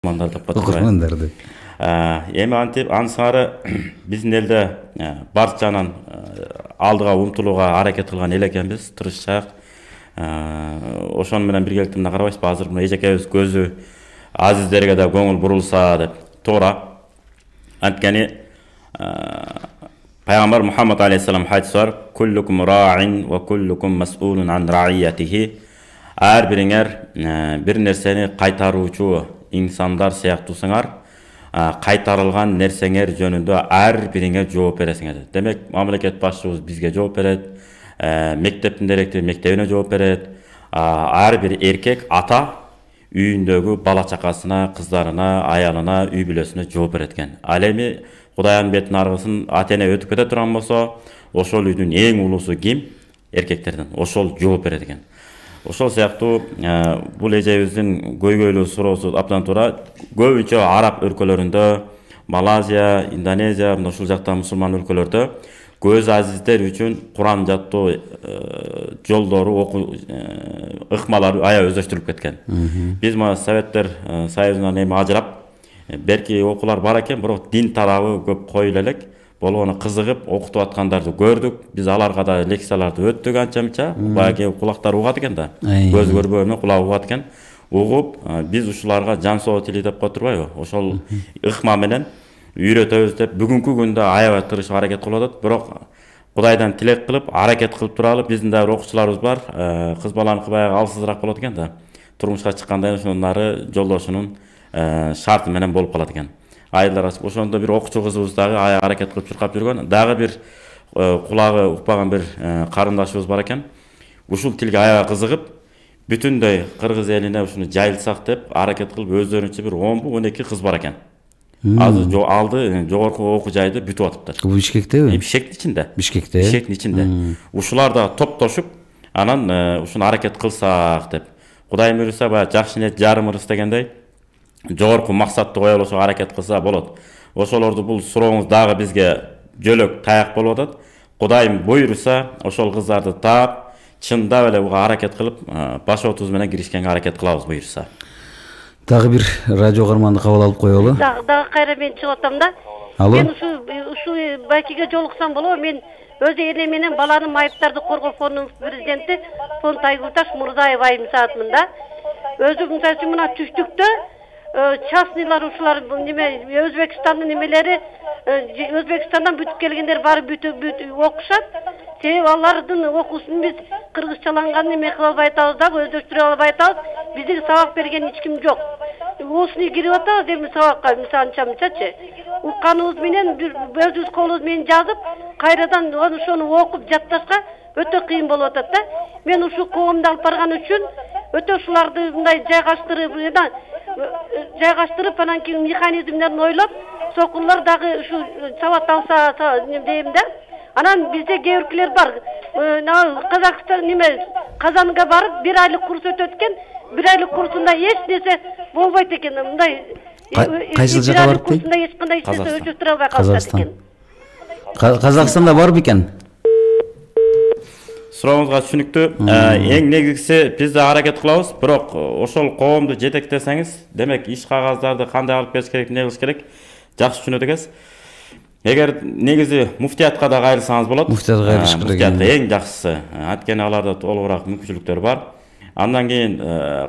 окурмандарды. Эми антип ансары биздин элде барчанын алдыга умтулууга аракет кылган эл экенбиз, тырышчак. Ошон менен биргеликте мына карабайсызбы, азыр мына эжекебиз көзү азиздерге да көңүл бурулса деп. Туура. Анткени Пайгамбар Мухаммад алейхиссалам хадис бар: "Куллукум ра'ин ва куллукум мас'улун ан ра'iyyatihi." Ар бириңер бир нерсени кайтаруучу инсандар сыяктуусуңар, кайтарылган нерсеңер жөнүндө ар бириңер жооп бересиңер. Демек, мамлекет башчыбыз бизге жооп берет, мектептин директору мектебине жооп берет. Ар бир эркек ата үйүндөгү бала чакасына, кыздарына, аялына, үй бүлөсүнө жооп берет экен. Ал эми Кудайдын бетин аргысын ата-эне өтүп кете турган болсо, ошол үйдүн эң улуусу ким? Эркектердин. Ошол жооп берет экен. Ошол сыяктуу бул эжебиздин көйгөйлүү суроосу абдан туура. Көбүнчө араб өлкөлөрүндө, Малайзия, Индонезия, ушул жакта мусулман өлкөлөрдө көз азиздер үчүн Куран жаттоо жолдору, ыкмалары аябай өздөштүрүлүп кеткен. Биз мына Советтер Союзунан эми ажырап, берки окуулар бар экен, бирок дин тарабы көп коюла элек. Болгону кызыгып окутуп аткандарды көрдүк. Биз аларга да лекцияларды өттүк анча-мынча. Баягы кулактар угат экен да. Көз көрбөгөнө кулак угат экен. Угуп, биз ушуларга жан соо тили деп кое турбайбы? Ошол ыкма менен үйрөтөбүз деп бүгүнкү күндө аябай тырышып аракет кылып атат. Бирок Кудайдан тилек кылып, аракет кылып туралы. Биздин да бир окуучуларыбыз бар. Кыз баланыкы баягы алсызыраак болот экен да. Турмушка чыкканда ошонун жолдошунун шарты менен болуп калат экен. Айылдар ошондо бир окуучу кызыбыз дагы аракет кылып чуркап жүргөн. Дагы бир кулагы укпаган бир карындашыбыз бар экен. Ушул тилге аябай кызыгып, бүтүндөй кыргыз элине ушуну жайылсак деп аракет кылып өздөрүнчө бир 10-12 кыз бар экен. Азыр алды жогорку окуу жайды бүтүп атыптыр. Бул Бишкектеби? Бишкектин ичинде. Бишкекте. Бишкектин ичинде. Ушулар да топтошуп, анан ушуну аракет кылсак деп. Кудай буйруса, баягы жакшы ниет жарым ырыс дегендей, жогорку максатты коелу ошо аракет кылса болот. Ошолорду бул сурооңуз дагы бизге жөлөк таяк болуп атат. Кудайым буйруса, ошол кыздарды таап, чындап эле буга аракет кылып, баш отуз менен киришкенге аракет кылабыз буйруса. Дагы бир радио каарманды кабыл алып коелу. Дагы кайра мен чыгып атам да. Мен ушу байкиге жолуксам болобу? Мен өз эне менен баланын айыптарды коргоо фондунун президенти Фонд Айгулташ Мурзаева айым саатмын да. Өзү мындай мына түштүктө частныйлар ушулар неме Өзбекстандын немелери Өзбекстандан бүтүп келгендер бары бүтүп окушат. Себеби алардын окуусун биз кыргызчаланган неме кыла албай атабыз да, өздөштүрө албай атабыз. Бизге сабак берген эч ким жок. Осуну кирип атабыз эми сабакка анча-мынчачы. Укканыбыз менен өзүбүз колубуз менен жазып, кайрадан ошону окуп жатташка өтө кыйын болуп атат да. Мен ушу коомду алып барган үчүн өтө ушуларды мындай жайгаштырып анан кийин механизмдерин ойлоп, сокурлар дагы ушу сабат алса дейм да. Анан бизде кээ биркилер бар. Казакстан Казанга барып 1 айлык курс өтөт экен. 1 айлык курсунда эч нерсе болбойт экен. Мындай кайсы жака барып дейт? Курсунда эч кандай нерсе өчөтүрө албай калышат экен. Казакстанда бар бекен? Сурооңузга түшүнүктүү. Эң негизгиси биз да аракет кылабыз, бирок ошол коомду жетектесеңиз, демек иш кагаздарды кандай алып келиш керек, эмне кылыш керек, жакшы түшүнөт экенсиз. Эгер негизи муфтиятка да кайрылсаңыз болот. Муфтиятка кайрылыш керек. Муфтиятка эң жакшысы. Анткени аларда толугураак мүмкүнчүлүктөр бар. Андан кийин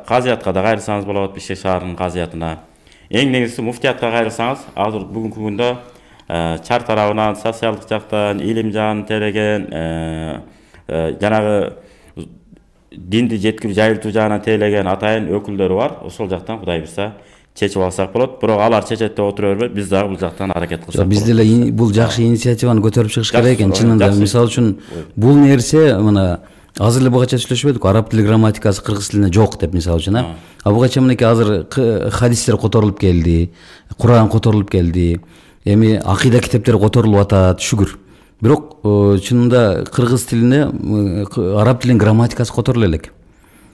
казиятка да кайрылсаңыз болот, Бишкек шаарынын казиятына. Эң негизгиси муфтиятка кайрылсаңыз, азыр бүгүнкү күндө чар тарабынан, социалдык жактан, илим жагын тейлеген, жанагы динди жеткирүү, жайылтуу жагынан тейлеген атайын өкүлдөрү бар. Ошол жактан Кудай буйруса чечип алсак болот. Бирок алар чечет деп отура бербей, биз дагы бул жактан аракет кылсак болот. Биз деле бул жакшы инициативаны көтөрүп чыгыш керек экен. Чынында, мисалы үчүн, бул нерсе мына азыр эле буга чейин сүйлөшүп эдик, араб тили грамматикасы кыргыз тилине жок деп, мисалы үчүн, а буга чейин мынакей азыр хадистер которулуп келди, Куран которулуп келди, эми акыйда китептери которулуп атат, шүгүр. Бирок чынында кыргыз тилине араб тилинин грамматикасы которулу элек.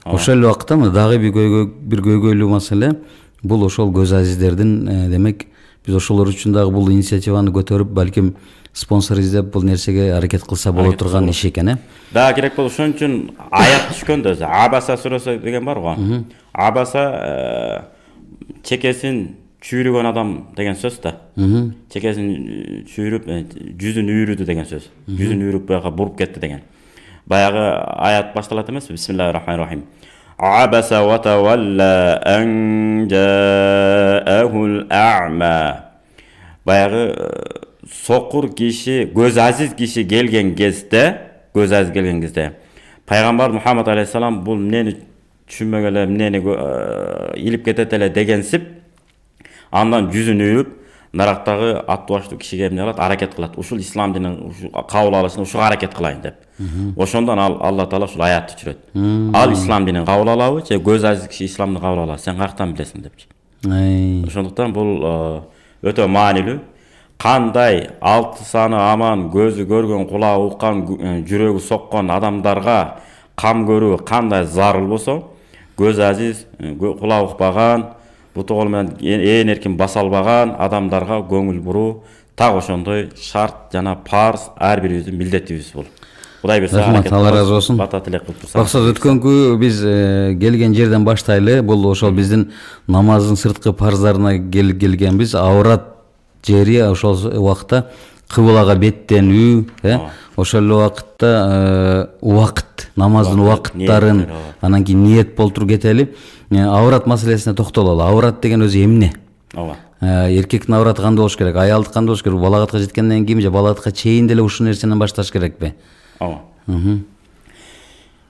Ошол эле убакытта дагы бир көйгөйлүү маселе бул ошол көз азиздердин, демек биз ошолор үчүн дагы бул инициативаны көтөрүп, балким спонсор издеп бул нерсеге аракет кылса боло турган иш экен, Да, керек болот. Ошон үчүн аят түшкөн да, Абаса сүрөсү деген бар го. Абаса чекесин чүйрөгөн адам деген сөз да. Чекесин чүйрүп, жүзүн үйрүдү деген сөз. Жүзүн үйрүп бияка буруп кетти деген. Баягы аят башталат эмеспи? Бисмиллахир-рахманир-рахим. Абаса ва тавалла ан жаахул а'ма. Баягы сокур киши, көз азиз киши келген кезде, пайгамбар Мухаммад алейхиссалам бул эмнени түшүнбөк эле, эмнени илип кетет эле дегенсип, андан жүзүн үйрүп, нарактагы аттыбаштуу кишиге эмне кылат, аракет кылат. Ушул ислам динин кабыл алышына ушуга аракет кылайын деп. Ошондон Алла Таала ушул аятты түшүрөт. Ал ислам динин кабыл алабы, же көз азиз киши исламды кабыл алабы, сен каяктан билесиң депчи. Ошондуктан бул өтө маанилүү. Кандай 6 саны аман, көзү көргөн, кулагы уккан, жүрөгү соккон адамдарга кам көрүү кандай зарыл болсо, көз азиз, кулагы укпаган, буту кол менен ээн эркин баса албаган адамдарга көңүл буруу так ошондой шарт жана парз ар бирибиздин милдетибиз бул. Кудай берсе аракет кылып, Алла разы болсун. Бата тилек кылып турсак. Максат өткөнкү биз келген жерден баштайлы. Бул ошол биздин намаздын сырткы парздарына келгенбиз. Аврат жери ошол убакта кыблага беттенүү, ошол убакытта убакыт, намаздын убакыттарын, анан кийин ниет болтуруп кетели. Аврат маселесине токтололу. Аврат деген өзү эмне? Эркектин авраты кандай болуш керек? Аялдык кандай болуш керек? Балагатка жеткенден кийин же балагатка чейин деле ушул нерсенен башташ керекпи?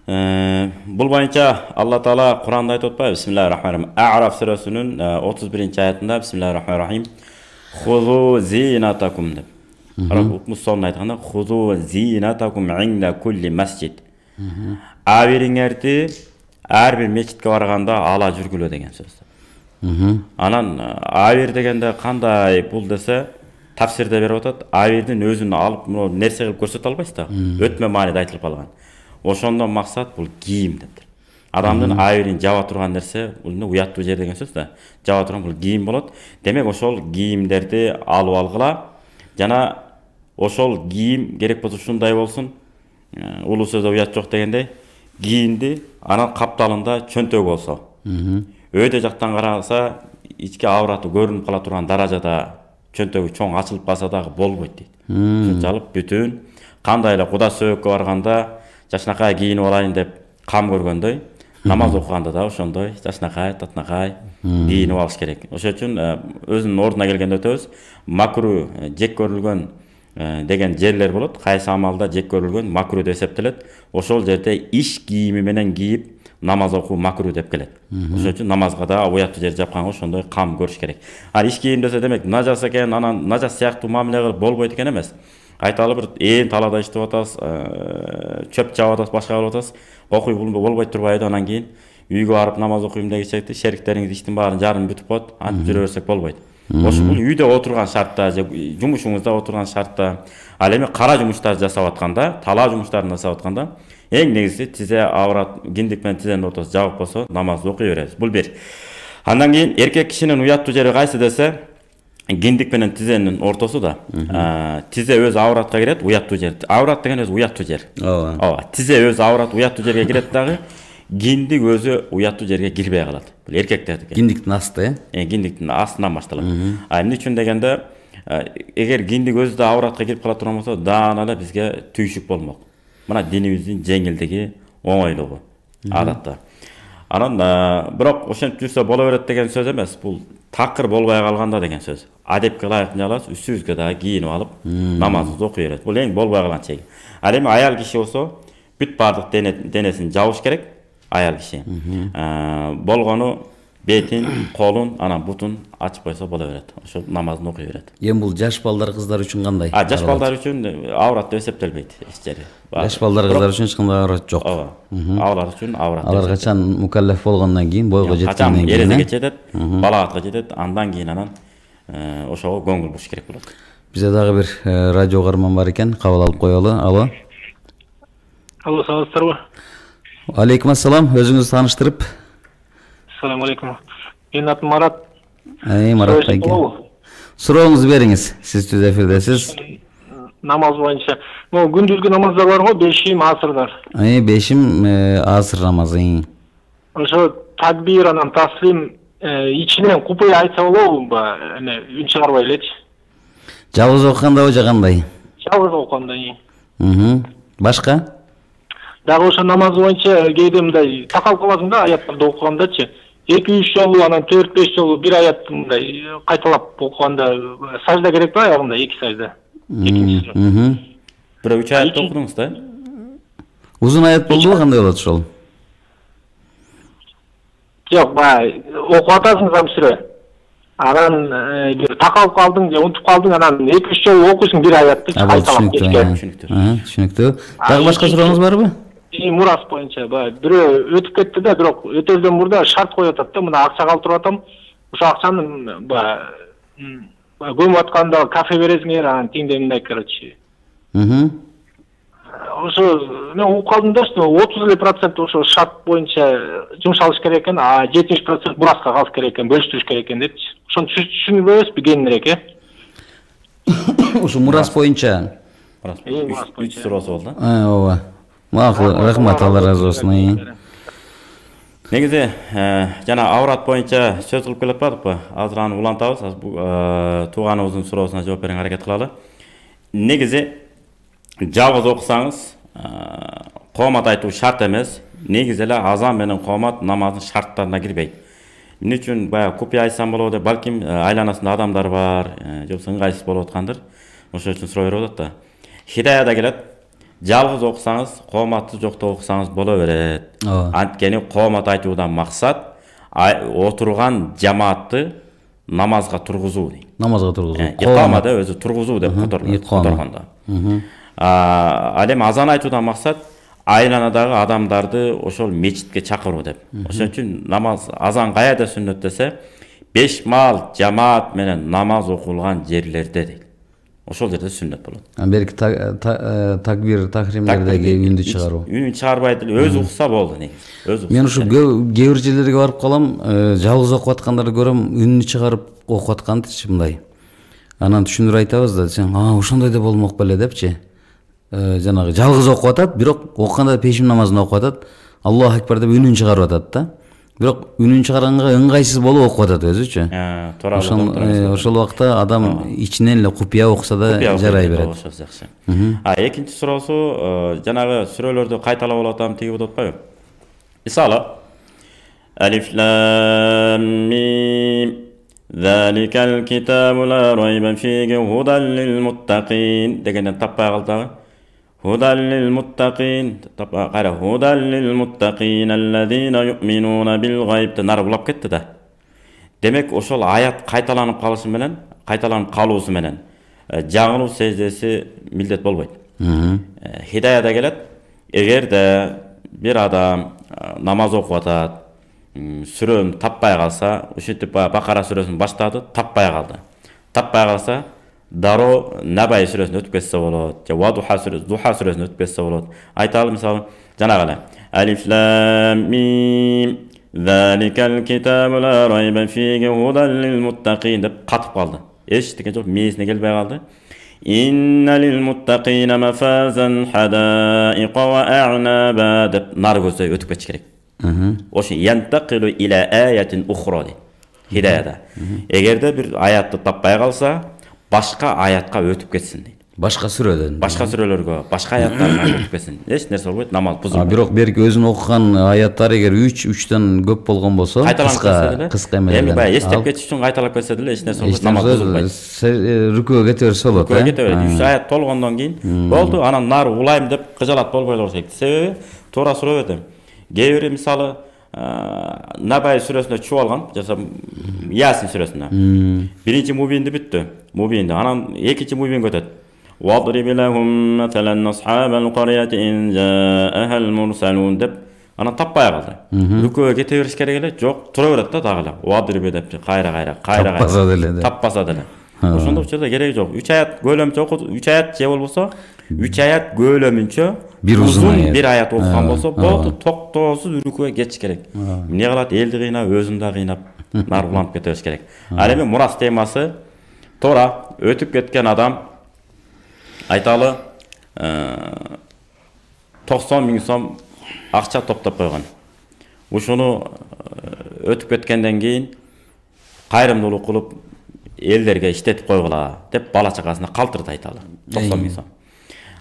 Бул боюнча Алла Таала Куранда айтып атпайбы? Бисмиллахир-рахманир-рахим. А'раф сүрөсүнүн 31-аятында бисмиллахир-рахманир-рахим. Хузу зинатакум деп. Укмуш сонун айтканда хузу зинатакум инда кулли масжид. Абириңерди ар бир мечитке барганда ала жүргүлө деген сөз. Анан абир дегенде кандай бул десе тафсирде берип атат. Абирдин өзүн алып нерсе кылып көрсөтө албайсыз да. Өтмө мааниде айтылып калган. Ошондон максат бул кийим дептир. Адамдын абирин жаба турган нерсе, бул уяттуу жер деген сөз да. Жаба турган бул кийим болот. Демек ошол кийимдерди алып алгыла. Жана ошол кийим керек болсо ушундай болсун. Улуу сөздө уят жок дегендей, кийимди анан капталында чөнтөк болсо. Өйдө жактан караса, ички авраты көрүнүп кала турган даражада чөнтөгү чоң ачылып калса дагы болбойт дейт. Ушунчалык бүтүн кандай эле Куда сөөгкө барганда жашнакай кийинип алайын деп кам көргөндөй, намаз окуганда да ошондой жашнакай, татнакай кийинип алыш керек. Ошон үчүн өзүнүн ордуна келгенде өтөбүз. Макру жек көрүлгөн деген жерлер болот. Кайсы амалда жек көрүлгөн макру деп эсептелет. Ошол жерде иш кийими менен кийип намаз окуу макру деп келет. Ошон үчүн намазга да уяттуу жер жапканга ошондой кам көрүш керек. Ал иш кийим десе демек нажас экен, анан нажас сыяктуу мамиле кылып болбойт экен эмес. Айталы бир ээн талаада иштеп атасыз, чөп чаап атасыз, башка кылып атасыз, окуй болбой турбайды, анан кийин үйгө барып намаз окуйм дегенче шериктериңиз иштин баарын жарым бүтүп коет, антип жүрө берсек болбойт. Ошол бул үйдө отурган шартта же жумушуңузда отурган шартта, ал эми кара жумуштарды жасап атканда, талаа жумуштарын жасап атканда эң негизи тизе аврат, киндик менен тизенин ортосу жабык болсо намазды окуй беребиз. Бул бир. Андан кийин эркек кишинин уяттуу жери кайсы десе, киндик менен тизенин ортосу да. Тизе өзү авратка кирет, уяттуу жер. Аврат деген өзү уяттуу жер. Ооба. Тизе өзү аврат уяттуу жерге кирет дагы, киндик өзү уяттуу жерге кирбей калат. Бул эркектердики. Киндиктин асты, киндиктин астынан башталат. Эмне үчүн дегенде, эгер киндик өзү да авратка кирип кала турган болсо, даана эле бизге түйшүк болмок. Мына динибиздин жеңилдиги, оңойлугу адатта. Анан бирок ошентип жүрсө боло берет деген сөз эмес. Бул такыр болбой калганда деген сөз. Адепке ылайык аласыз, үстүбүзгө дагы кийинип алып, намазыбызды окуй берет. Бул эң болбой калган чеги. Ал эми аял киши болсо, бүт бардык денесин жабыш керек. Аял киши. Болгону бетин, колун, анан бутун ачып койсо боло берет. Ошо намазын окуй берет. Эми бул жаш балдар, кыздар үчүн кандай? Жаш балдар үчүн аврат деп эсептелбейт эч жери. Жаш балдар, кыздар үчүн эч кандай аврат жок. Алар үчүн аврат. Алар качан мукаллаф болгондон кийин, бойго жеткенден кийин, эрезеге жетет, балагатка жетет, андан кийин анан ошого көңүл буруш керек болот. Бизде дагы бир радио каарман бар экен, кабыл алып коелу. Алло. Алло, саламатсыздарбы? Алейкум ассалам, өзүңүздү тааныштырып. Ассаламу алейкум. Менин атым Марат. Марат байке. Сурооңузду бериңиз. Сиз түз эфирдесиз. Намаз боюнча. Могу күндүзгү намаздар бар го, бешим, асырдар. Бешим, асыр намазы. Ошо такбир, анан таслим ичинен купуй айтса болобу? Эне үн чыгарбай элечи. Жалгыз окугандабы же кандай? Жалгыз окуганда. Башка? Дагы ошо намаз боюнча кээде мындай такалып каласың да аяттарды окугандачы. 2-3 жолу, анан 4-5 жолу бир аятты мындай кайталап окуганда сажда керекпи аягында? 2 сажда. Бирок 3 аятты окудуңуз да? Узун аят болдубу, кандай болот ошол? Жок, окуп атасың сүрө. Анан бир такалып калдың же унутуп калдың, анан 2-3 жолу окуйсуң бир аятты кайталап кечке. Түшүнүктүү. Дагы башка сурооңуз барбы? Мурас боюнча бирөө өтүп кетти да, бирок өтөрдөн мурда шарт коюп атат да, мына акча калтырып атам. Ошо акчаны көмүп атканда кафе бересиңер, анан тиңде мындай, короче. Ошо мен угуп калдым да, что 30% ошо шарт боюнча жумшалыш керек экен, а 70% Мураска калыш керек экен, бөлүштүрүш керек экен депчи. Ошону түшүнбөйбүзбү кийинирээк, Ошо Мурас боюнча. Мурас боюнча. Суроосу болду. Ооба. Макул, рахмат, Алла разы болсун. Негизи жана аврат боюнча сөз кылып келип атпадыкпы? Азыр аны улантабыз. Тууганыбыздын суроосуна жооп берүүгө аракет кылалы. Негизи жалгыз окусаңыз, коомат айтуу шарт эмес. Негизи эле азан менен коомат намаздын шарттарына кирбейт. Эмне үчүн баягы купуя айтсам болобу деп, балким айланасында адамдар бар, же болбосо ыңгайсыз болуп аткандыр. Ошол үчүн суроо берип атат да. Хидаяда келет. Жалгыз окусаңыз, кооматты жокто окусаңыз боло берет. Анткени коомат айтуудан максат отурган жамаатты намазга тургузуу дейт. Намазга тургузуу. Икамада өзү тургузуу деп которгондо. Ал эми азан айтуудан максат айланадагы адамдарды ошол мечитке чакыруу деп. Ошон үчүн намаз азан каяда сүннөт десе, 5 маал жамаат менен намаз окулган жерлерде дейт. Ошол жерде сүннөт болот. Берки такбир, тахримдердеги үндү чыгаруу. Үнүн чыгарбайт эле, өзү укса болду негизи. Мен ушу кээ бир жерлерге барып калам, жалгыз окуп аткандарды көрөм, үнүн чыгарып окуп аткандычы мындай. Анан түшүндүрүп айтабыз да, сен ошондой да болмок беле депчи. Жанагы жалгыз окуп атат, бирок окуганда пешим намазын окуп атат, Аллаху акбар деп үнүн чыгарып атат да. Бирок үнүн чыгарганга ыңгайсыз болуп окуп атат өзүчү. Ошол убакта адам ичинен эле купуя окуса да жарай берет. Экинчи суроосу жанагы сүрөлөрдү кайталап алып атам, тиги болуп атпайбы? Мисалы Алиф лам мим Заликал китабу ла райба фиги худан лил муттакин дегенден таппай калдыбы? Hudan lil muttaqin, qara hudan lil muttaqin allazina yu'minuna bil g'ayb nar bulap ketdi da. Demek ошол аят кайталанып калышы менен, кайталанып калуусу менен жаңылуу сеждеси милдет болбойт. Хидаяда келет, эгерде бир адам намаз окуп атат, сүрөнү таппай калса, ушинтип Бакара сүрөсүн баштады, таппай калды. Таппай калса, дароо Набай сүрөсүнө өтүп кетсе болот, же Духа сүрөсүнө өтүп кетсе болот. Айталы мисалы, жанагы эле Алиф лам мим Заликал китабу ла райба фиги худан лил муттакин деп катып калды. Эчтеке жок, мээсине келбей калды. Инна лил муттакина мафазан хадаиqa ва а'наба деп нар көздөй өтүп кетиш керек. Ошо янтакилу иля аятин ухра дейт. Хидаяда. Эгерде бир аятты таппай калса, башка аятка өтүп кетсин дейт. Башка сүрөдөн. Башка сүрөлөргө, башка аяттарга өтүп кетсин. Эч нерсе болбойт, намаз бузулбайт. Бирок берки өзүн окуган аяттар эгер 3-3төн көп болгон болсо, кыска эмес. Эми баягы эстеп кетиш үчүн кайталап кетсе деле эч нерсе болбойт, намаз бузулбайт. Рүкүгө кете берсе болот. Рүкүгө кете берет. 3 аят толгондон кийин болду, анан нары улайм деп кыжалат болбой эле болсо. Себеби туура суроо бердим. Кээ бири мисалы Набай сүрөсүнө чуп алган, жаса Ясин сүрөсүнө. Биринчи мубинди бүттү. Мубинди. Анан экинчи мубинге өтөт. Вадриб лахум маталан асхабал карьяти ин жааха ал мурсалун деп анан таппай калды. Рүкүгө кете бериш керек эле, жок, тура берет да дагы эле. Вадриб деп кайра. Таппаса деле. Ошондо учурда кереги жок. 3 аят көлөмчө окуду, 3 аят же болбосо 3 аят көлөмүнчө бир узун бир аят окуган болсо болду, токтоосуз рүкүгө кетиш керек. Эмне кылат? Элди кыйнап, өзүн да кыйнап, нар уланып кете бериш керек. Ал эми мурас темасы туура өтүп кеткен адам айталы 90 миң сом акча топтоп койгон. Ушуну өтүп кеткенден кийин кайрымдуулук кылып элдерге иштетип койгула деп бала чакасына калтырды айталы 90 миң сом.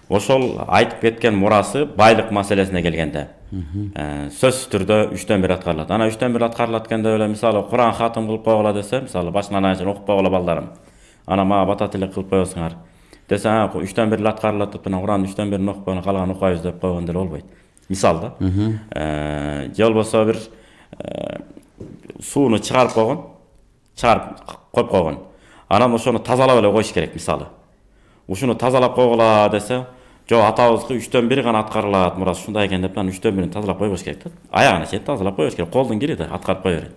Ошол айтып кеткен мурасы байлык маселесине келгенде сөзсүз түрдө 3/1 аткарылат. Ана 3/1 аткарылат дегенде эле мисалы Куран хатым кылып койгула десе, мисалы башынан аягына окуп койгула балдарым. Ана мага батат эле кылып коесуңар. Десе, 3/1 аткарылат деп мына Куран 3/1 окуп койгон калган окуйбуз деп койгондо эле болбойт. Мисал да. Же болбосо бир сууну чыгарып коюп койгон. Анан ошону тазалап эле коюш керек мисалы. Ушуну тазалап койгула десе, жок атабызга 3/1 гана аткарылат, мурас ушундай экен деп, 3/1 тазалап койбош керек да. Аягына чейин тазалап койбош керек. Колдун кири да аткарып кое берет.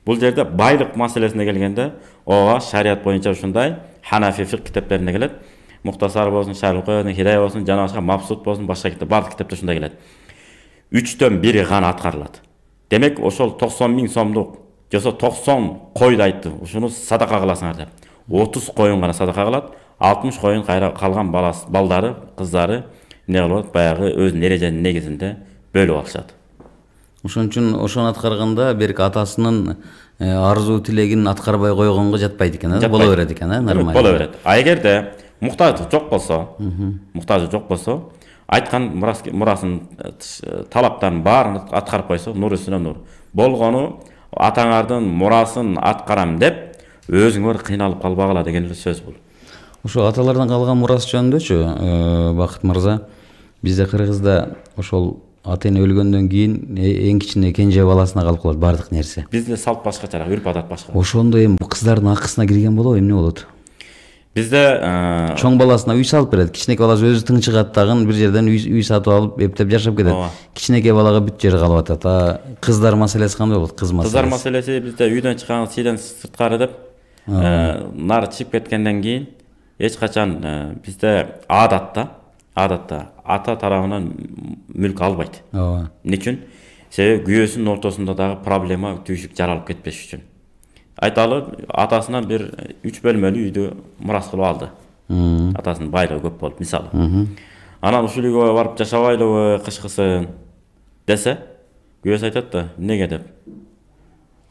Бул жерде байлык маселесине келгенде, ооба шарият боюнча ушундай Ханафи фикх китептерине келет. Мухтасар болсун, Шарх Куйдун, Хидая болсун, жана башка Мабсут болсун, башка китеп, бардык китепте ушундай келет. 3/1 гана аткарылат. Демек, ошол 90 миң сомдук, жосо 90 койду айтты. Ушуну садака кыласыңар деп. 30 коюн гана садака кылат. 60 коюн кайра калган балдары, кыздары эмне кылат? Баягы өзүнүн эреженин негизинде бөлүп алышат. Ошон үчүн ошону аткарганда берки атасынын арзуу тилегин аткарбай койгонго жатпайт экен, боло берет экен, нормально. Боло берет. А эгерде муктаждык жок болсо, айткан мурасын талаптарын баарын аткарып койсо, нур үстүнө нур. Болгону атаңардын мурасын аткарам деп өзүңөр кыйналып калбагыла деген эле сөз бул. Ошо аталардан калган мурас жөнүндөчү, Бакыт мырза, бизде Кыргызда ошол ата эне өлгөндөн кийин эң кичине кенже баласына калып калат бардык нерсе. Бизде салт башкача, үрп адат башка. Ошондо эми кыздардын акысына кирген болобу, эмне болот? Bizde çoğun balasına uy salıp beredi. Kiçineke balası özü tınçıgat tağın bir yerden uy satıp alıp eптеп yaşap ketedi. Kiçineke balaga büt jeri kalıp atат. Kızlar maselesi kanday bolot? Kız maselesi. Kızlar maselesi bizde үйдөн чыккан сыйдан сырткары деп нар чыгып кеткенден кийин эч качан bizde адатта ата тарабынан мүлк албайт. Эмне үчүн? Себеби күйөөсүнүн ортосунда дагы проблема түйшүк жаралып кетпеш үчүн. Айталы атасынан бир 3 бөлмөлүү үйдү мурас кылып алды. Атасынын байлыгы көп болуп, мисалы. Анан ушул үйгө барып жашабайлыбы кышкысын десе, күйөөсү айтат да, эмнеге деп.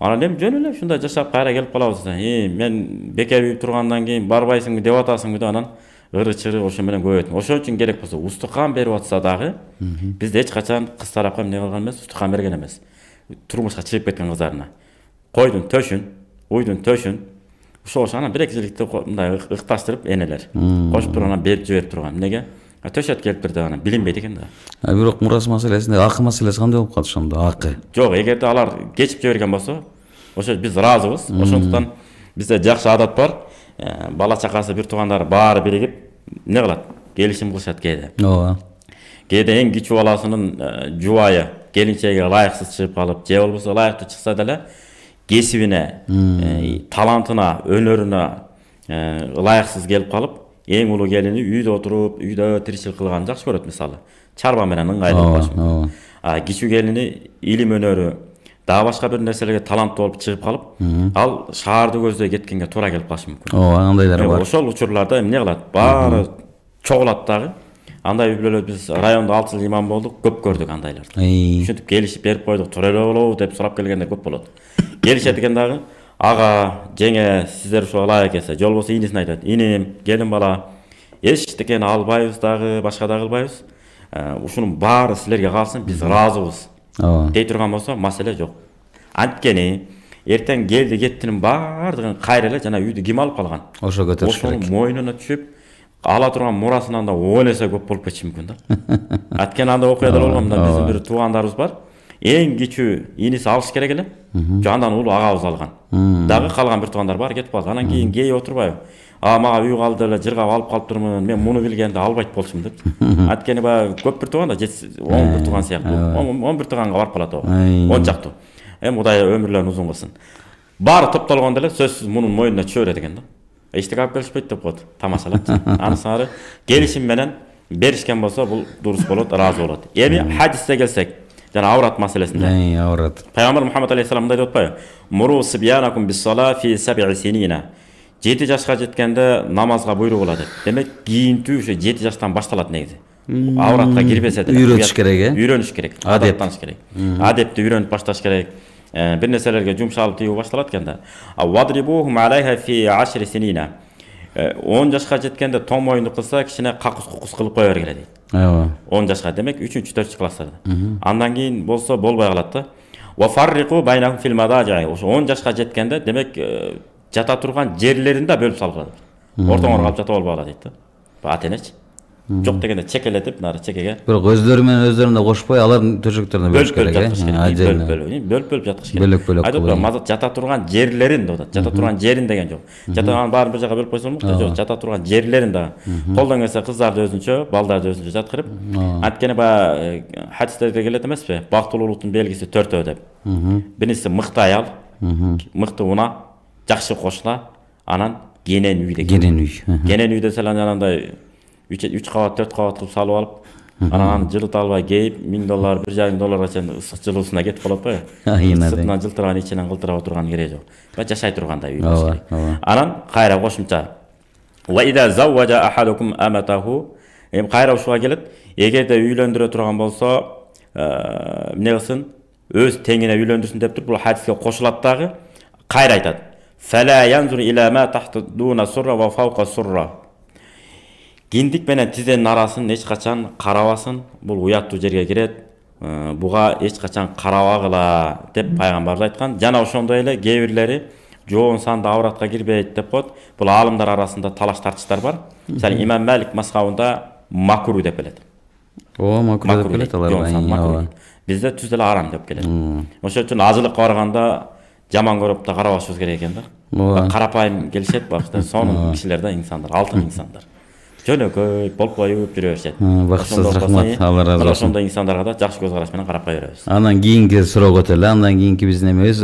Анан эми жөн эле ушундай жашап кайра келип калабыз. Мен бекер үйүп тургандан кийин барбайсыңбы деп атасыңбы деп анан ыры-чыры ошо менен көбөйт. Ошон үчүн керек болсо устукан берип атса дагы, бизде эч качан кыз тарапка эмне кылган эмес, устукан берген эмес. Турмушка чыгып кеткен кыздарына. Койдун төшүн, уйдун төшүн, ошо анан бир-эки жиликти мындай ыкташтырып энелер. Кошуп туруп анан берип жиберип турган. Эмнеге? Төшөт келиптир деп анан билинбейт экен да. Бирок мурас маселесинде акы маселеси кандай болуп калды ошондо? Акы. Жок, эгерде алар кечип жиберген болсо, ошо биз ыраазыбыз. Ошондуктан бизде жакшы адат бар. Бала чакасы бир туугандары баары биригип эмне кылат? Келишим кылышат кээде. Ооба. Кээде эң кичүү баласынын жубайы келинчеге ылайыксыз чыгып калып, же болбосо ылайыктуу чыкса деле кесибине, талантына, өнөрүнө ылайыксыз келип калып, эң улуу келини үйдө отуруп, үйдө тиричилик кылганды жакшы көрөт мисалы. Чарба менен ыңгайлуу болуш. Кичүү келини илим өнөрү, дагы башка бир нерселерге таланттуу болуп чыгып калып, ал шаарды көздөй кеткенге туура келип калышы мүмкүн. Андайлар бар. Ошол учурларда эмне кылат? Баары чогулат дагы. Андай үй-бүлөлөр биз райондо 6 жыл имам болдук, көп көрдүк андайларды. Ушинтип келишип берип койдук, туура эле болобу деп сурап келгендер көп болот. Келишет экен дагы, ага, жеңе, сиздер ушуга ылайык эсе, же болбосо инисине айтат, иним, келин бала, эчтекени албайбыз дагы, башка да кылбайбыз. Ушунун баары силерге калсын, биз ыраазыбыз. Дей турган болсо, маселе жок. Анткени эртең келди кеттинин баардыгын кайра эле жана үйдү ким алып калган? Ошо көтөрүш керек. Ошонун мойнуна түшүп, ала турган мурасынан да 10 эсе көп болуп кетиши мүмкүн да. Анткени анда окуялар болгон да биздин бир туугандарыбыз бар. Эң кичүү иниси алыш керек эле. Жандан улуу агабыз алган. Дагы калган бир туугандар бар кетип калды. Анан кийин кей отурбайбы? Мага үй калды эле, жыргап алып калыптырмын. Мен муну билгенде албайт болчумун деп. Анткени баягы көп бир тууган да, 10 бир тууган сыяктуу. 10 бир тууганга барып калат о. 10 жактуу. Кудай өмүрлөрүн узун кылсын. Баары топтолгондо эле сөзсүз мунун мойнуна түшө берет экен да. Эчтеке алып келишпейт деп коет. Тамашалап. Анысары келишим менен беришкен болсо бул дурус болот, ыраазы болот. Эми хадисте келсек, жана аврат маселесинде. Аврат. Пайгамбар Мухаммад алейхиссалам мындай деп атпайбы? Муру сибьянакум бис-сала фи 7 синина. 7 жашка жеткенде намазга буйругула деп. Демек, кийинтүү ушу 7 жаштан башталат негизи. Авратка кирбесе деле. Үйрөтүш керек, Үйрөнүш керек. Адаттаныш керек. Адепти үйрөнүп башташ керек. bir nерселерге жумшалып тийүү башталат экен да. Вадрибухум алайха фи 10 синина. 10 жашка жеткенде том моюнду кылса, кичине какус кылып кое бергиле дейт. 10 жашка демек 3-4 класстарда. Андан кийин болсо болбой калат да. Ва фарриqu байнахум фил мадажи. Ошо 10 жашка жеткенде демек жата турган жерлерин да бөлүп салгыла дейт. Ортоңор калып жатып албагыла дейт да. Ата-энечи. Жок дегенде чекелетип, нары чекеге. Бирок өздөрү менен өздөрүнө кошпой, алардын төшөктөрүнө бөлүш керек. Бөлүп жаткыш керек. Бөлөк Айтып мазат жата турган жерлерин деп атат. Жата турган жерин деген жок. Жатаган баарын бир жака бөлүп койсо болмок да, жок. Жата турган жерлерин да. Колдон келсе кыздарды өзүнчө, балдарды өзүнчө жаткырып, анткени баягы хадистерде келет эмеспи? Бактылуулуктун белгиси 4 деп. Биринчиси мыкты аял, мыкты уна, жакшы кошуна, анан кенен үй деген. Кенен үй. Кенен үй десе анандай 3 кабат 4 кабат кылып салып алып, анан жылыта албай кейип $1000, $1,500 чейин ысык жылуусуна кетип калат го. Сыртынан жылтыраган, ичинен кылтырап отурган кереги жок. Ба жашай тургандай үй болуш керек. Анан кайра кошумча ва ида завважа ахадукум аматаху, кайра ушуга келет. Эгерде үйлөндүрө турган болсо, эмне кылсын? Өз теңине үйлөндүрсүн деп туруп, бул хадиске кошулат дагы. Кайра айтат. Фала янзур ила ма тахта дуна сурра ва фаука сурра. Киндик менен тизенин арасын эч качан карабасын. Бул уяттуу жерге кирет. Буга эч качан карабагыла деп пайгамбар айткан. Жана ошондой эле кээ бирлери жоон санды авратка кирбейт деп коет. Бул аалымдар арасында талаш тартыштар бар. Мисалы Имам Малик мазхабында макру деп келет. Макру деп келет алар. Бизде түз эле арам деп келет. Ошон үчүн азылыкка барганда жаман көрүп да карабашыбыз керек экен да. Карапайым келишет башта, сонун кишилер да, инсандар, алтын инсандар. Жөнөкөй болуп коюп жүрө беришет. Бакытсыз рахмат, Алла разы болсун. Ошондой инсандарга да жакшы көз караш менен карап кое беребиз. Анан кийинки суроого өтөлү. Андан кийинки биздин эмебиз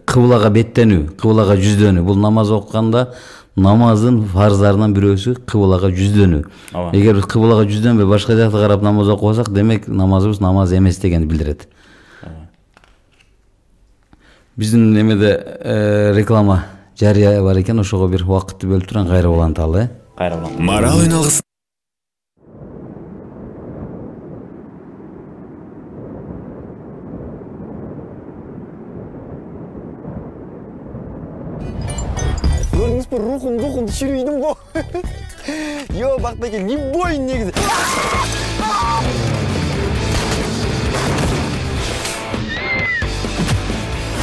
кыблага беттенүү, кыблага жүздөнүү. Бул намаз окуганда намаздын фарздарынан бирөөсү кыблага жүздөнүү. Эгер биз кыблага жүздөнбөй башка жакка карап намаз окубасак, демек намазыбыз намаз эмес дегенди билдирет. Биздин эмеде реклама жарыя бар экен, ошого бир убакытты бөлүп туран кайра уланталы. Кайра уланталы. Марал үналгыс. Көрдүңүз бу рухум түшүрүйдүм го. Йо, бактаке, не бой негизи.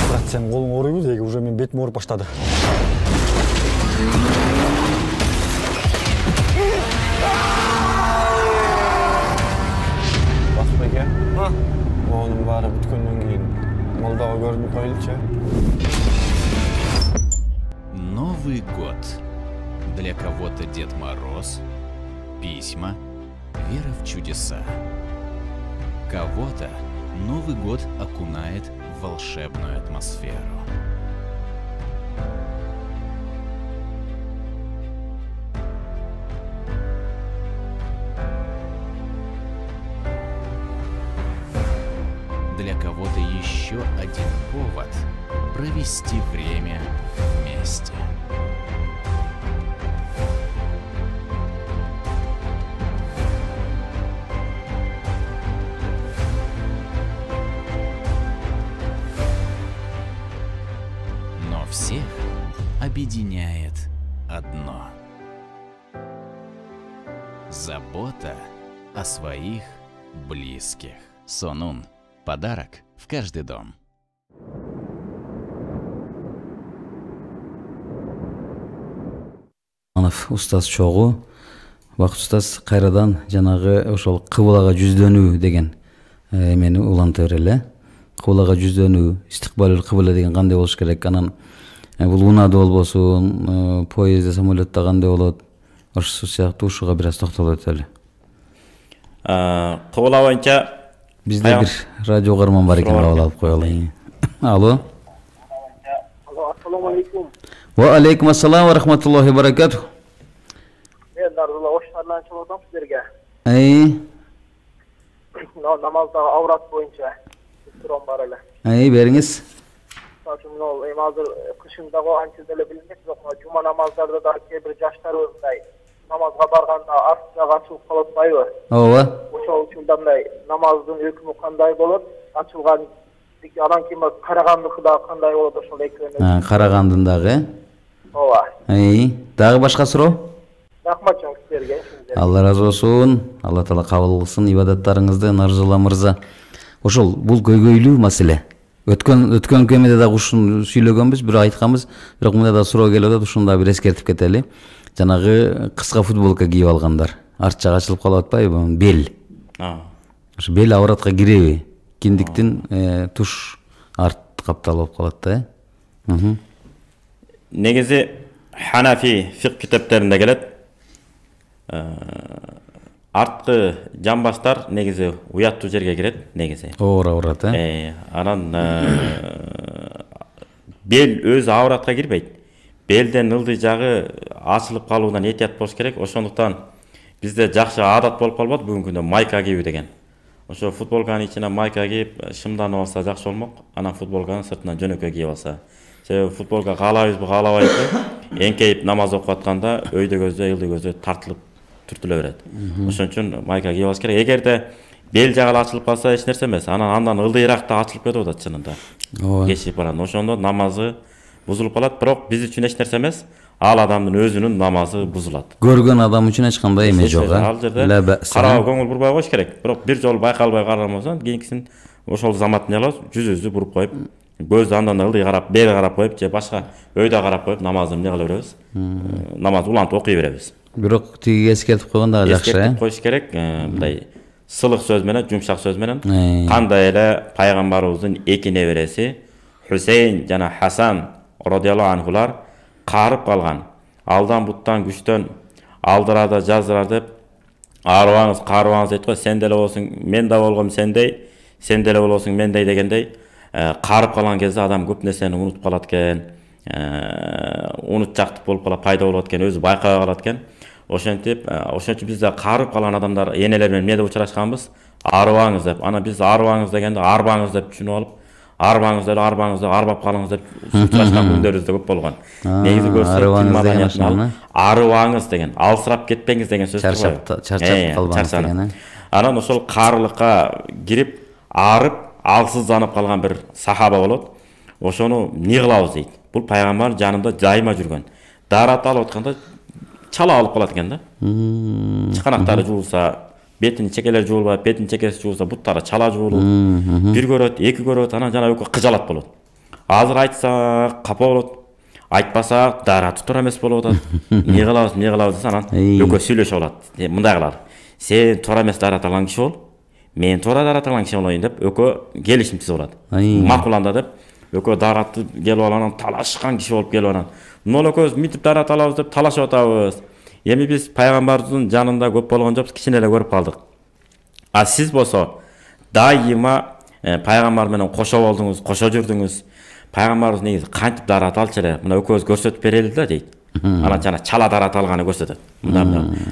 Брат, сен колуң ооруйбу деги, уже мен бетим ооруп баштады. Бакбеке, онун баары бүткөндөн кийин молдого көрүнүп коелучу. Новый год. Для кого-то Дед Мороз, письма, вера в чудеса. Кого-то Новый год окунает в волшебную атмосферу. Для кого-то еще один повод провести время вместе. Но всех объединяет одно – забота о своих близких. Сонун. Подарок в каждый дом. Устаз чогуу, Бакыт устаз кайрадан жанагы ошол кыблага жүздөнүү деген эмени уланта берели. Кыблага жүздөнүү, истикбалул кыбла деген кандай болуш керек? Анан бул унаада болбосун, поездде, самолетте кандай болот? Ошол сыяктуу ушуга бир аз токтолуп өтөлү. Кыбла боюнча бизде бир радио каарман бар экен, кабыл алып коелу. Алло. Ассаламу алейкум. Ва алейкум ассалам ва рахматуллахи ва баракатух. Мен Нардулла оштардан чыгып атам силерге. Намаздагы аврат боюнча сурам бар эле. Бериңиз. Мисалы эми азыр кышындагы анча деле билинбейт, бирок жума намаздарда да кээ бир жаштар мындай намазга барганда арт жагы ачылып калып атпайбы? Ооба. Ошол үчүн мындай намаздын өкмү кандай болот? Ачылган Анан кийин Карагандыкы да кандай болот ошол экөөнү. Карагандындагы. Ооба. Дагы башка суроо? Рахмат чоң силерге. Алла разы болсун. Алла таала кабыл кылсын ибадаттарыңызды, Наржулла мырза. Ошол бул көйгөйлүү маселе. Өткөн кемеде дагы ушуну сүйлөгөнбүз, бирок айтканбыз, бирок мында да суроо келип атат, ушуну да бир эскертип кетели. Жанагы кыска футболка кийип алгандар. Арт жагы ачылып калып атпайбы? Бел. Ошо бел авратка киреби? Киндиктин туш арт капталып калат да. Негизи Ханафи фиq китептеринде келет. Арткы жамбаштар негизи уяттуу жерге кирет, негизи. Оор аврат, Анан бел өзү авратка кирбейт. Белден ылдый жагы ачылып калуудан этият болуш керек. Ошондуктан бизде жакшы адат болуп калбады бүгүнкү күндө майка кийүү деген. Ошо футболканын ичине майка кийип, шымданып алса жакшы болмок. Анан футболканын сыртынан жөнөкөй кийип алса. Себеби футболка каалайбызбы, каалабайбызбы, эңкейип намаз окуп атканда өйдө көздөй, ылдый көздөй тартылып түртүлө берет. Ошон үчүн майка кийип алыш керек. Эгерде бел жагы ачылып калса эч нерсе эмес. Андан ылдыйраак ачылып кетип атат чынында. Кечип барат. Ошондо намазы бузулуп калат, бирок биз үчүн эч нерсе эмес. Ал адамдын өзүнүн намазы бузулат. Көргөн адам үчүн эч кандай эме жок. Ал жерде карап көңүл бурбай коюш керек. Бирок бир жолу байкалбай карамасаң, кийинкисин ошол заматын эле жүзүбүздү буруп коюп, көздү андан ылдый карап, бери карап коюп, же башка өйдө карап коюп намазды эмне кыла беребиз? Намаз улантып окуй беребиз. Бирок тиги эскертип койгон дагы жакшы, эскертип коюш керек. Мындай сылык сөз менен, жумшак сөз менен кандай эле пайгамбарыбыздын эки небереси Хусейн жана Хасан радияллаху анхулар карып калган. Алдан буттан күчтөн алдырада жаздырар деп арыбаңыз, карыбаңыз дейт го. Сен деле болсуң, мен да болгом сендей, сен деле болосуң мендей дегендей. Карып калган кезде адам көп нерсени унутуп калат экен. Унутчактык болуп калат, пайда болот экен, өзү байкабай калат экен. Ошентип, ошон үчүн бизде карып калган адамдар энелер менен эмне деп учурашканбыз? Арыбаңыз деп. Анан биз арыбаңыз дегенде арбаңыз деп түшүнүп алып, арбаңыз деп арбап калыңыз деп учурашкан күндөрүбүз да көп болгон. Негизи көрсөтүп, арыбаңыз деген, алсырап кетпеңиз деген сөз бар. Чарчап калбаңыз деген. Анан ошол карылыкка кирип, арып, алсызданып калган бир сахаба болот. Ошону эмне кылабыз дейт. Бул пайгамбар жанында жайма жүргөн. Дарат алып атканда чала алып калат экен да. Чыканактары жуулса, бетинин чекелери жуулбай, бетинин чекеси жуулса, буттары чала жуулуп, бир көрөт, эки көрөт, анан жана экөө кыжалат болот. Азыр айтсак капа болот, айтпасак дараты туура эмес болуп атат. Эмне кылабыз десе, анан экөө сүйлөшүп алат. Мындай кылар. Сен туура эмес дарат алган киши бол, мен туура дарат алган киши болоюн деп экөө келишим түзүп алат. Макуланда деп экөө даратты келип алган, талашкан киши болуп келип анан. Мына экөөбүз митип дарат алабыз деп талашып атабыз. Эми биз пайгамбардын жанында көп болгон жокпуз, кичине эле көрүп калдык. А сиз болсо дайыма пайгамбар менен кошо болдуңуз, кошо жүрдүңүз. Пайгамбарыбыз негизи кантип дарат алчу эле, мына экөөбүз көрсөтүп берели да дейт. Анан жана чала дарат алганы көрсөтөт.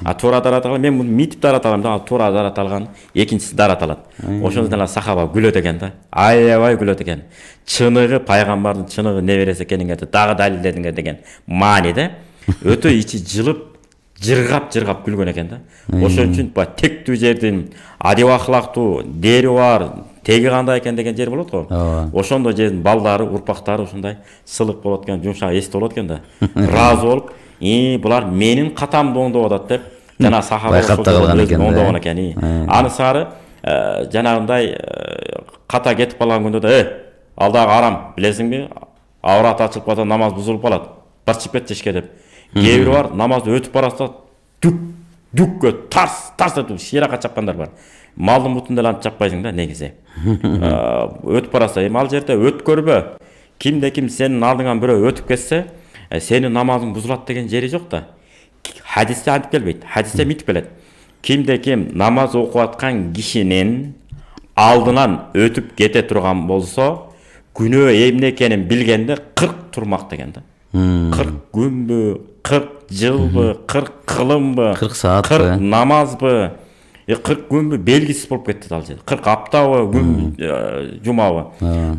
А туура дарат алган, мен муну митип дарат алам да, туура дарат алган, экинчиси дарат алат. Ошондон эле сахаба күлөт экен да. Аябай күлөт экен. Чыныгы пайгамбардын чыныгы неберesi экениңе дагы далилдедиңер деген мааниде өтө ичи жылып жыргап күлгөн экен да. Ошон үчүн тектүү жердин адеп ахлактуу дери бар, теги кандай экен деген жер болот го. Ошондо жердин балдары, урпактары ушундай сылык болот экен, жумшак эсти болот экен да. Разы болуп, булар менин катамды оңдоп атат деп жана сахаба оңдогон экен. Анысары жанагындай ката кетип калган күндө да алдагы арам, билесиңби? Аврат ачылып калса намаз бузулуп калат. Барчып кет жешке деп. Кээ бир бар, намазды өтүп баратса дүккө тарс этип ширакка чапкандар бар. Малдын бутун деле антип чаппайсың да негизи. Өтүп баратса, ал жерде өткөрбө. Кимде ким сенин алдыңан бирөө өтүп кетсе, сенин намазың бузулат деген жери жок да. Хадисте антип келбейт. Хадисте митип келет. Кимде ким намаз окуп аткан кишинин алдынан өтүп кете турган болсо, күнөө эмне экенин билгенде 40 турмак деген да. 40 күнбү, 40 жылбы, 40 кылымбы, 40 саатбы, 40 намазбы, 40 күнбү белгисиз болуп кетти ал жерде. 40 аптабы, күн жумабы.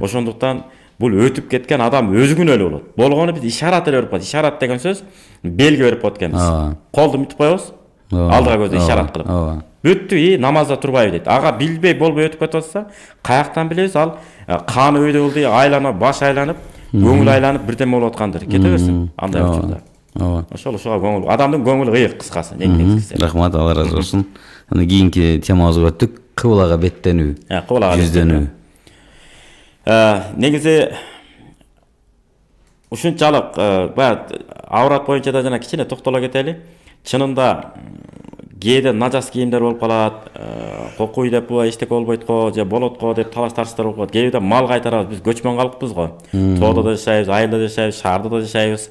Ошондуктан бул өтүп кеткен адам өзү күнөөлүү болот. Болгону биз ишарат эле берип коет. Ишарат деген сөз белги берип коет экенбиз. Колду митип коебуз. Алдыга көздө ишарат кылып. бүттү, намазда турбайбы дейт. Ага билбей болбой өтүп кетип атса, каяктан билебиз ал кан өйдө болду, айланып, баш айланып, көңүл айланып бирдеме болуп аткандыр. Кете берсин андай учурда. Ошол ушуга көңүл, адамдын көңүлү ыйык кыскасы. Рахмат, Алла разы болсун. Аны кийинки темабызга өттүк, кыбылага беттенүү, жүздөнүү. Негизи ушунчалык аврат боюнча да жана кичине токтоло кетели. Чынында кээде нажас кийимдер болуп калат, кокуй деп эчтеке болбойт го, же болот го деп талаш тартыштар болуп калат. Кээде мал кайтарабыз, биз көчмөн калкпыз го. Тоодо да жашайбыз, айылда да жашайбыз, шаарда да жашайбыз.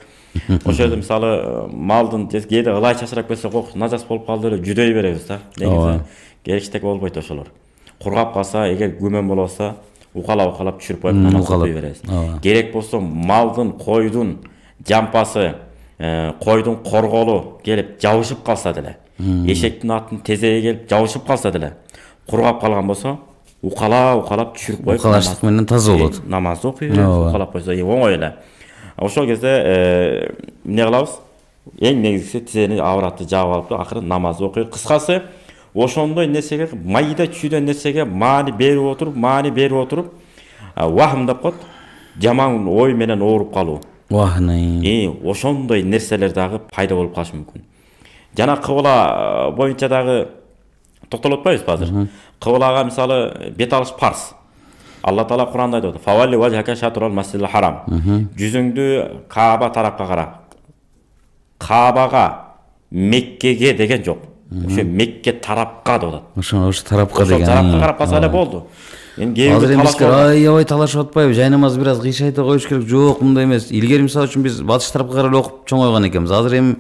Ошол жерде мисалы малдын кээде ылай чачырап кетсе, нажас болуп калды эле жүдөй беребиз да. Негизи эчтеке болбойт ошолор. Кургап калса, эгер күмөн болсо, укалап түшүрүп коюп намаз окуй беребиз. Керек болсо малдын, койдун жампасы, койдун корголу келип жабышып калса деле, эшектин аттын тезеги келип жабышып калса деле, кургап калган болсо, укалап түшүрүп коюп укалаштык менен таза болот. Намазды окуй беребиз, укалап койсо оңой эле. Ошол кезде эмне кылабыз? Эң негизгиси тизени авратты жаап алып, акыры намазды окуйбуз. Кыскасы, ошондой нерсеге, майда чүйдөн нерсеге маани берип отуруп, вахым деп коет, жаман ой менен ооруп калуу. Ошондой нерселер дагы пайда болуп калышы мүмкүн. Жана кыбыла боюнча дагы токтолуп атпайбызбы азыр? Кыбылага мисалы бет алыш парз. Алла Таала Куранда айтат: "Фавалли важхака шатрал масжидил харам." Жүзүңдү Кааба тарапка кара. Каабага, Меккеге деген жок. Ошо Мекке тарапка деп атат. Ошо тарапка деген. Ошо тарапка карап калса эле болду. Азыр эмес аябай талашып атпайбы? Жай намаз бир аз кыйшайта коюш керек. Жок, мындай эмес. Илгери мисалы үчүн биз батыш тарапка карап окуп чоңойгон экенбиз. Азыр эми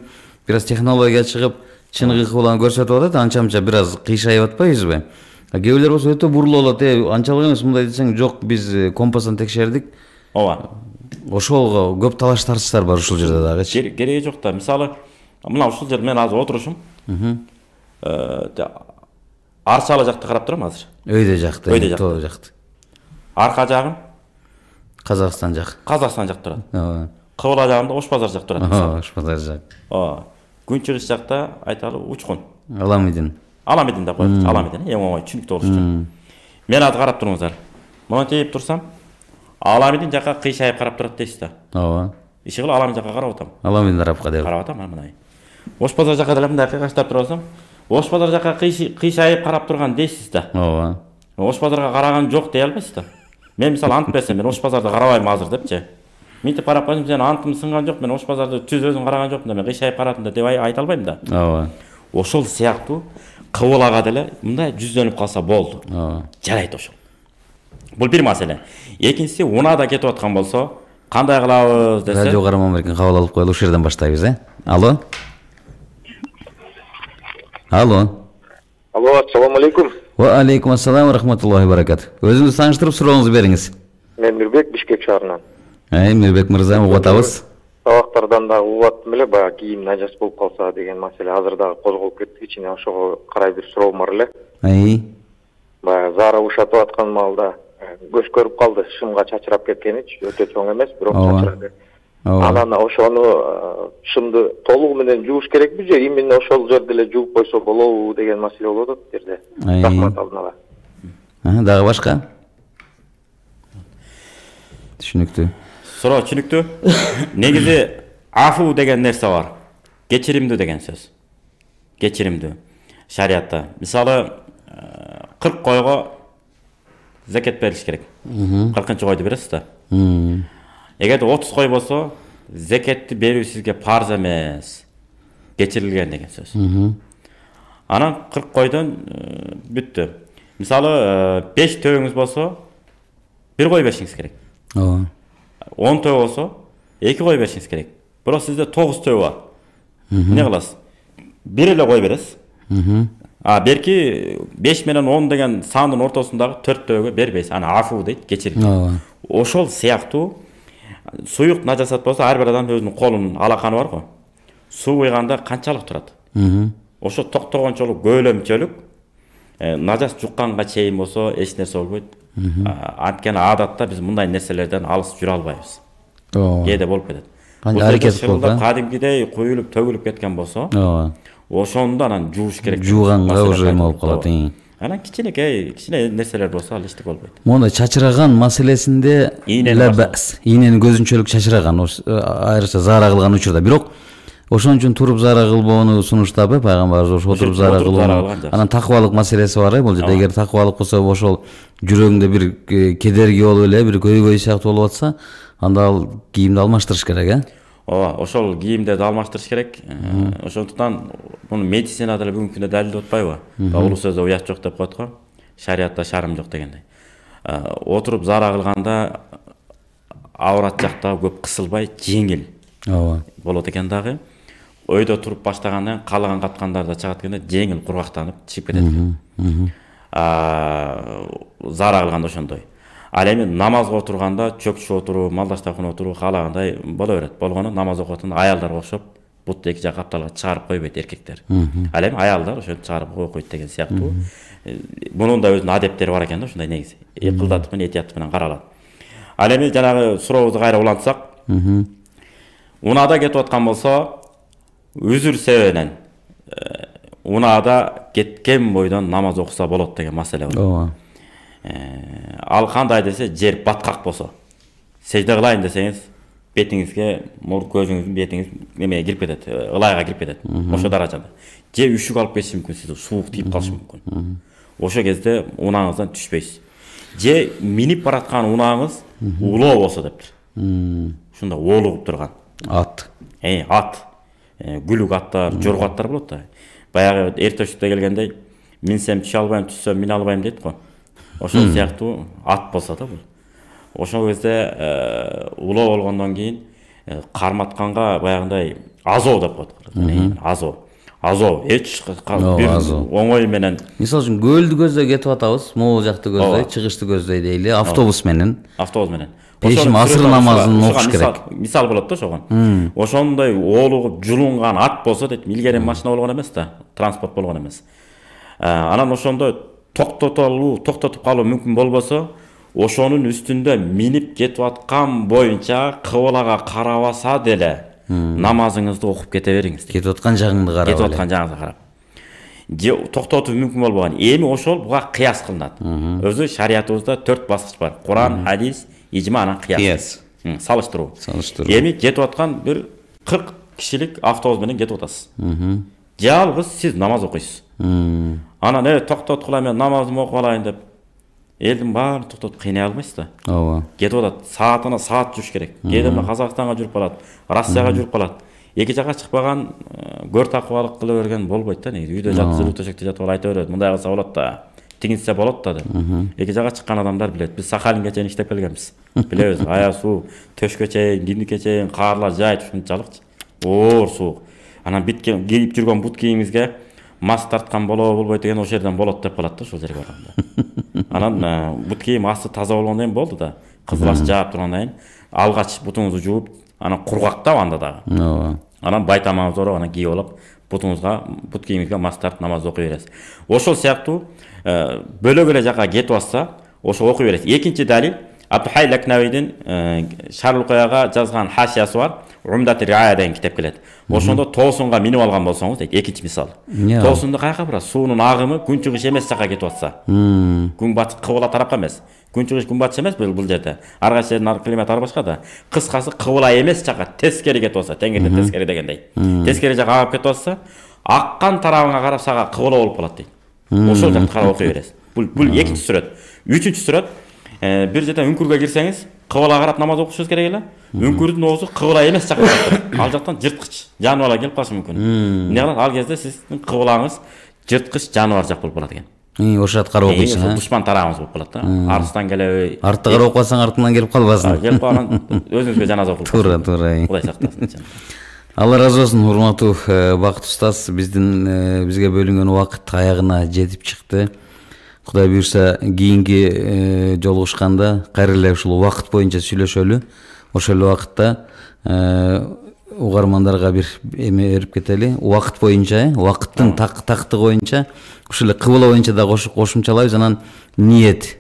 бир аз технология чыгып, чыныгы кыбланы көрсөтүп атат, анча-мынча бир аз кыйшайып атпайбызбы? Кээ бирлер болсо өтө бурула болот. Анчалык эмес, мындай десең, жок, биз компастан текшердик. Ошого көп талаш тартыштар бар ушул жерде дагы. Кереги жок да. Мисалы, мына ушул жерде мен азыр отурушум. Арчалы жакты карап турам азыр. Өйдө жакты, тоо жакты. Арка жагым Казакстан жак. Казакстан жак турат. Кыбыла жагымда Ош базар жак турат. Ош базар жак. Күнчүгүс жакта айталы Учкун. Аламидин деп коет. Аламидин эң оңой түшүнүктүү болуш үчүн. Мен азыр карап туруңуздар. Мына тейип турсам, Аламидин жакка кыйшайып карап турат дейсиз да. Ооба. Ишигил Аламидин жакка карап атам. Аламидин тарапка деп. Карап атам мындай. Ош базар жакка деле мындай кыйгаштап турсам, Ош базар жакка кыйшайып карап турган дейсиз да. Ооба. Ош базарга караган жок дей албайсыз да. Мен мисалы ант берсем, мен Ош базарды карабайм азыр депчи. Мынтип карап койсом, сен антым сынган жок, мен Ош базарды түз өзүң караган жокмун да, мен кыйшайып карадым да деп айта албайм да. Ооба. Ошол сыяктуу кыбылага деле мындай жүздөнүп калса болду. Жарайт ошол. Бул бир маселе. Экинчиси, унада кетип аткан болсо, кандай кылабыз десе? Радио Караман берген кабыл алып коелу, ушул жерден баштайбыз, Алло. Ассаламу алейкум. Ва алейкум ассалам ва рахматуллахи ва баракатуh. Өзүңүздү тааныштырып сурооңузду бериңиз. Мен Мирбек, Бишкек шаарынан. Мирбек мырза, угуп атабыз. Сабактардан да угуп аттым эле, баягы кийим нажас болуп калса деген маселе азыр дагы козголуп кетти, кичине ошого карай бир суроом бар эле. Баягы заара ушатып аткан маалда көз көрүп калды, шымга чачырап кеткеничи, өтө чоң эмес, бирок чачырады. Анан ошону шымды толугу менен жууш керекпи же именно ошол жерде эле жууп койсо болобу деген маселе болуп атат бу жерде. Рахмат алдына. Дагы башка? Түшүнүктүү. Суроо түшүнүктүү. Негизи афу деген нерсе бар. Кечиримдүү деген сөз. Кечиримдүү. Шариатта. Мисалы 40 койго закет бериш керек. 40-чы койду бересиз да. Эгерде 30 кой болсо, закетти берүү сизге парз эмес. Кечирилген деген сөз. Анан 40 койдон бүттү. Мисалы 5 төбөңүз болсо, 1 кой беришиңиз керек. 10 төбө болсо, 2 кой беришиңиз керек. Бирок сизде 9 төбө бар. Эмне кыласыз? 1 эле кой бересиз. Берки 5 менен 10 деген сандын ортосундагы 4 төбөгө бербейсиз. Аны афу дейт, кечирим. Ошол сыяктуу суюк нажасат болсо, ар бир адамдын өзүнүн колунун алаканы бар го. Суу куйганда канчалык турат? Ошо токтогончолук көөлөмчөлүк нажас жукканга чейин болсо эч нерсе болбойт. Анткени адатта биз мындай нерселерден алыс жүрө албайбыз. Кээде болуп кетет. аракет кылып кадимгидей куюлуп төгүлүп кеткен болсо, ошондо анан жууш керек. Жууганга уже эме болуп калат. Анан кичине нерселер болсо ал эчтеке болбойт. Монда чачыраган маселесинде ийнени көзүнчөлүк чачыраган, айрыкча заара кылган учурда. Бирок ошон үчүн туруп заара кылбоону сунуштап, пайгамбарыбыз ошо туруп заара кылуу. Анан такыбалык маселеси бар, бул жерде. Эгер такыбалык болсо, ошол жүрөгүңдө бир кедерги болуп эле, бир көйгөй сыяктуу болуп атса, анда ал кийимди алмаштырыш керек, Ооба, ошол кийимдерди алмаштырыш керек. Ошондуктан муну медицинада деле бүгүнкү күндө далилдеп атпайбы? Улуу сөздө уят жок деп коет го. Шариатта шарым жок дегендей. Отуруп заара кылганда аврат жакта көп кысылбай, жеңил. Ооба. Болот экен дагы. Өйдө туруп баштагандан каалаган каткандарда чыгат экен, жеңил кургактанып чыгып кетет экен. Заара кылганда ошондой. Ал эми намазга отурганда чөкчү отуруу, малдаштакын отуруу каалагандай боло берет. Болгону намаз окуп аялдарга окшоп бутты эки жак капталга чыгарып койбойт эркектер. Ал эми аялдар ошентип чыгарып окуйт деген сыяктуу. Мунун да өзүнүн адептери бар экен да, ушундай негизи. Кылдатып менен, этият менен каралат. Ал эми жанагы сурообузду кайра улантсак, унаада кетип аткан болсо, үзүр себебинен унаада кеткен бойдон намаз окуса болот деген маселе бар. Ооба. Ал кандай десе, жер баткак болсо, сежде кылайын десеңиз, бетиңизге, көзүңүздүн бетиңиз немеге кирип кетет, ылайга кирип кетет. Ошо даражада. Же үшүк алып кетиши мүмкүн, сизди суук тийип калышы мүмкүн. Ошо кезде унаңыздан түшпөйсүз. Же минип бараткан унаңыз улоо болсо дептир. Ушунда оолугуп турган ат. Ат. Гүлүк аттар, жорго аттар болот да. Баягы эртөштүктө келгендей, минсем түшө албайм, түшсөм мине албайм дейт го. Ошол сыяктуу ат болсо да бул. Ошол кезде улоо болгондон кийин карматканга баягындай азоо деп коет. Азоо эч бир оңой менен. Мисалы үчүн көлдү көздөй кетип атабыз, могул жакты көздөй, чыгышты көздөй дейли, автобус менен. Пешим асыр намазын окуш керек. Мисал болот да ошого. Ошондой оолугуп жулунган ат болсо дейт, илгери машина болгон эмес да, транспорт болгон эмес. Анан ошондо токтотуп калуу мүмкүн болбосо, ошонун үстүндө минип кетип аткан боюнча кыблага карабаса деле намазыңызды окуп кете бериңиз. Кетип аткан жагыңды карап. Кетип аткан жагыңызды карап. Же токтотуу мүмкүн болбогон. Эми ошол буга кыяс кылынат. Өзү шариятыбызда 4 баскыч бар. Куран, хадис, ижма, анан кыяс. Салыштыруу. Эми кетип аткан бир 40 кишилик автобус менен кетип атасыз. Жалгыз сиз намаз окуйсуз. Анан токтоткула, мен намазымды окуп алайын деп элдин баарын токтотуп кыйнай албайсыз да. Ооба. Кетип атат, саатына саат жүрүш керек. Кээде Казакстанга жүрүп калат, Россияга жүрүп калат. Эки жакка чыкпаган көр такыбалык кыла берген болбойт да. Үйдө жатып, төшөктө жатып айта берет, мындай кылса болот да, тигинсе болот да деп. Эки жакка чыккан адамдар билет. Биз Сахалинге чейин иштеп келгенбиз. Билебиз, аяк суу, төшкө чейин, киндикке чейин карлар жайт ушунчалык. Оор суук. Анан биткен кийип жүргөн бут кийимибизге мас тарткан болбойт деген ошол жерден болот деп калат да, ошол жерге барганда. Анан бут кийим асты таза болгондон кийин болду да. Кызылаш жаап тургандан кийин алгач бутуңузду жууп, анан кургактап анда дагы. Анан байтамаңызды анан кийип алып, бут кийимиңизге мас тартып намаз окуй бересиз. Ошол сыяктуу бөлөк эле жакка кетип атса, ошо окуй бересиз. Экинчи далил Абдухай Лакнавийдин Шарлукаяга жазган хашиясы бар. Умдат Риая деген китеп келет. Ошондо тоосунга минип алган болсоңуз дейт, экинчи мисал. Тоосунда каяка барат? Суунун агымы күнчүгүш эмес жакка кетип атса. Күн батыш кыбла тарапка эмес. Күнчүгүш күн батыш эмес бул жерде. Ар кайсы жердин климаты ар башка да. Кыскасы кыбла эмес жакка тескери кетип атса, теңирден тескери дегендей. Тескери жакка агып кетип атса, аккан тарабыңа карап сага кыбла болуп калат дейт. Ошол жакты карап окуй бересиз. Бул экинчи сүрөт. Үчүнчү сүрөт, бир жерден үңкүргө кирсеңиз, кыбла карап намаз окушуңуз керек эле. Үңкүрдүн оозу кыбла эмес жакка кетет. Ал жактан жырткыч жаныбарлар келип калышы мүмкүн. Эмне кылат? Ал кезде сиздин кыблаңыз жырткыч жаныбар жак болуп калат экен. Ошо жакты карап окуйсуң, а? Душман тарабыңыз болуп калат да. Арыстан келеби. Артты карап окусаң артынан келип калбасын. Келип калган өзүңүзгө жаназа окуп. Туура. Кудай сактасын. Алла разы болсун, урматтуу Бакыт устаз, бизге бөлүнгөн убакыт аягына жетип чыкты. Кудай буюрса, кийинки жолугушканда кайра эле ушул убакыт боюнча сүйлөшөлү. Ошол убакытта угармандарга бир эме берип кетели. Убакыт боюнча, убакыттын тактыгы боюнча ушул эле кыбла боюнча да кошумчалайбыз. Анан ниет.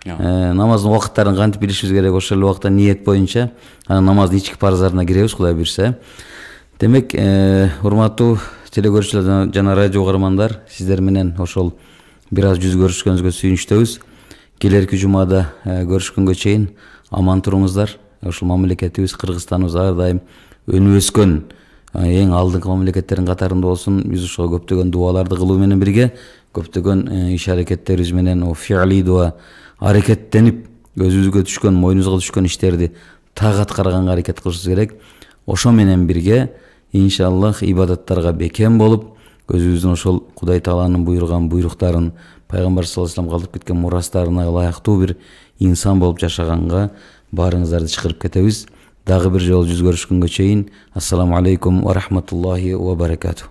намаздын убакыттарын кантип билишибиз керек, ошол эле убакта ниет боюнча анан намаздын ички парыздарына киребиз, Кудай буйрса. Демек, урматтуу телекөрүүчүлөр жана радио угармандар, сиздер менен ошол бир аз жүз көрүшкөнүзгө сүйүнүчтөбүз. Келерки жумада көрүшкөнгө чейин аман туруңуздар. Ошол мамлекетибиз, Кыргызстаныбыз ар дайым өнүп өскөн эң алдыңкы мамлекеттердин катарында болсун. Биз ошого көптөгөн дуаларды кылуу менен бирге, көптөгөн иш-аракеттерибиз менен фи'ли дуа аракеттенип, өзүбүзгө түшкөн, мойнубузга түшкөн иштерди так аткарганга аракет кылышыбыз керек. Ошо менен бирге иншаллах ибадаттарга бекем болуп, өзүбүздүн ошол Кудай Тааланын буйруган буйруктарын, пайгамбар саллаллаху алейхи вассалам калтырып кеткен мурастарына ылайыктуу бир инсан болуп жашаганга баарыңыздарды чакырып кетебиз. Дагы бир жолу жүз көрүшкөнгө чейин, ассаламу алейкум ва рахматуллахи ва баракатух.